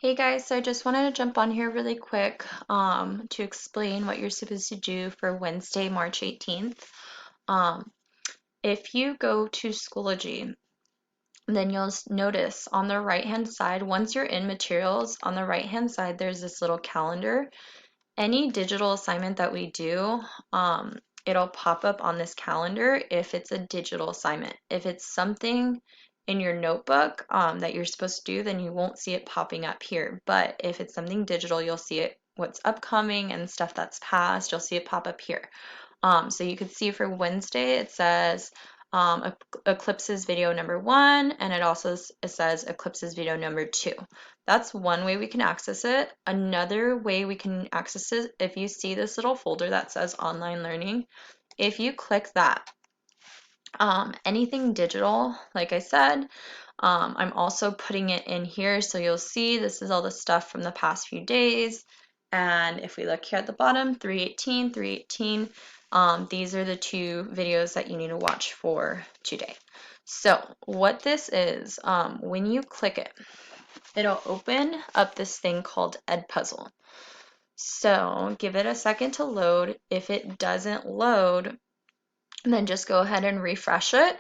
Hey guys, so I just wanted to jump on here really quick to explain what you're supposed to do for Wednesday, March 18th. Um, if you go to Schoology, then you'll notice on the right-hand side, once you're in materials, on the right-hand side, there's this little calendar. Any digital assignment that we do, it'll pop up on this calendar if it's a digital assignment. If it's something in your notebook that you're supposed to do, then you won't see it popping up here. But if it's something digital, you'll see it, what's upcoming and stuff that's past, you'll see it pop up here. So you could see for Wednesday, it says Eclipses video number 1, and it says Eclipses video number 2. That's one way we can access it. Another way we can access it, if you see this little folder that says online learning, if you click that, anything digital, like I said, I'm also putting it in here so you'll see this is all the stuff from the past few days. And if we look here at the bottom, 318, 318, these are the two videos that you need to watch for today. So what this is, when you click it, it'll open up this thing called Edpuzzle. So give it a second to load. If it doesn't load, then just go ahead and refresh it,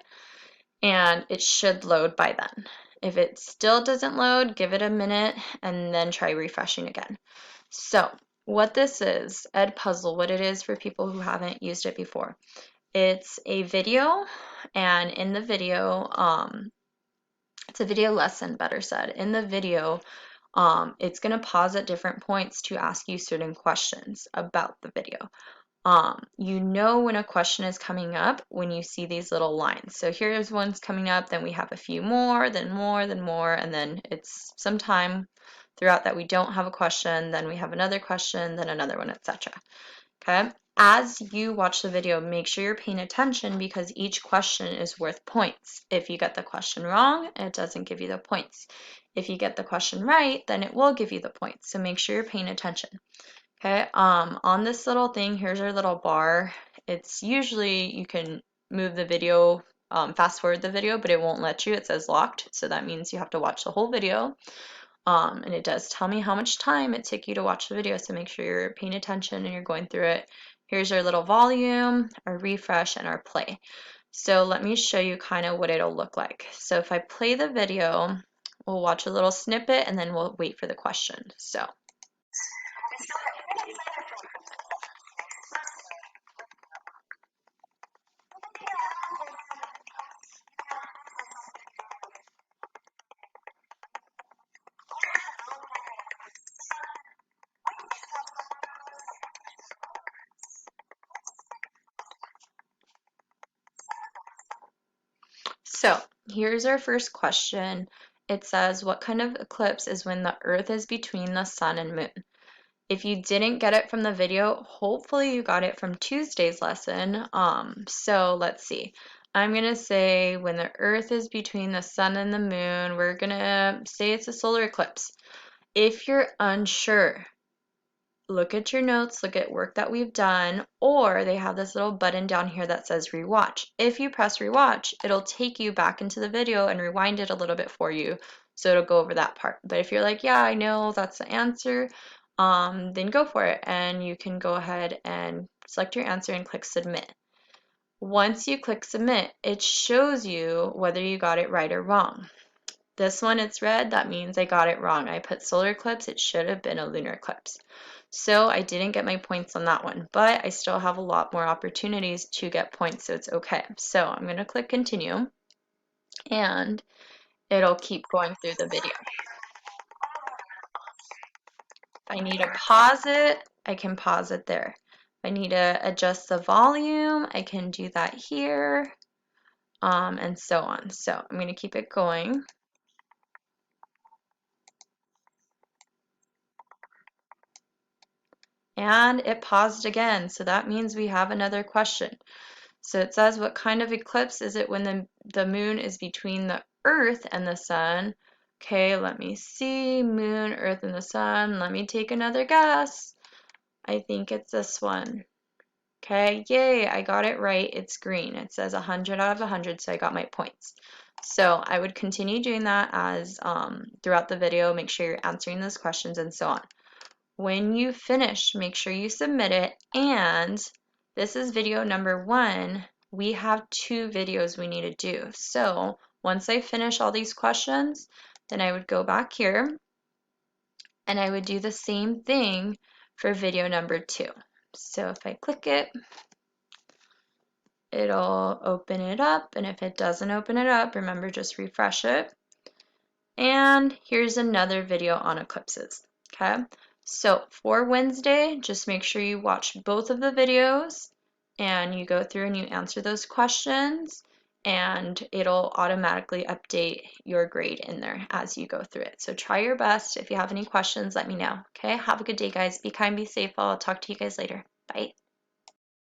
and it should load by then. If it still doesn't load, give it a minute and then try refreshing again. So what this is, Edpuzzle, what it is for people who haven't used it before, it's a video, and in the video, it's a video lesson, better said. In the video, it's going to pause at different points to ask you certain questions about the video. You know when a question is coming up when you see these little lines. So here's one's coming up, then we have a few more, then more, then more, and then it's some time throughout that we don't have a question, then we have another question, then another one, etc. Okay? As you watch the video, make sure you're paying attention because each question is worth points. If you get the question wrong, it doesn't give you the points. If you get the question right, then it will give you the points. So make sure you're paying attention. Okay, on this little thing, here's our little bar. It's usually you can move the video, fast forward the video, but it won't let you. It says locked, so that means you have to watch the whole video. And it does tell me how much time it took you to watch the video, so make sure you're paying attention and you're going through it. Here's our little volume, our refresh, and our play. So let me show you kind of what it'll look like. So if I play the video, we'll watch a little snippet and then we'll wait for the question. So here's our first question. It says, what kind of eclipse is when the Earth is between the sun and moon? If you didn't get it from the video, hopefully you got it from Tuesday's lesson. So let's see. I'm gonna say when the Earth is between the sun and the moon, we're gonna say it's a solar eclipse. If you're unsure, look at your notes, look at work that we've done, or they have this little button down here that says rewatch. If you press rewatch, it'll take you back into the video and rewind it a little bit for you, so it'll go over that part. But if you're like, yeah, I know that's the answer, then go for it, and you can go ahead and select your answer and click submit. Once you click submit, it shows you whether you got it right or wrong. This one, it's red, that means I got it wrong. I put solar eclipse, it should have been a lunar eclipse. So I didn't get my points on that one, but I still have a lot more opportunities to get points, so it's okay. So I'm going to click continue, and it'll keep going through the video. If I need to pause it, I can pause it there. If I need to adjust the volume, I can do that here, and so on. So I'm going to keep it going. And it paused again, so that means we have another question. So it says, what kind of eclipse is it when the moon is between the Earth and the sun? Okay, let me see. Moon, Earth, and the sun. Let me take another guess. I think it's this one. Okay, yay, I got it right. It's green. It says 100 out of 100, so I got my points. So I would continue doing that as throughout the video. Make sure you're answering those questions and so on. When you finish, make sure you submit it. And this is video number 1. We have 2 videos we need to do. So once I finish all these questions, then I would go back here and I would do the same thing for video number 2. So if I click it, it'll open it up, and if it doesn't open it up, remember, just refresh it. And here's another video on eclipses. Okay, so for Wednesday, just make sure you watch both of the videos and you go through and you answer those questions, and it'll automatically update your grade in there as you go through it. So try your best. If you have any questions, let me know. Okay, have a good day, guys. Be kind, be safe. I'll talk to you guys later. Bye.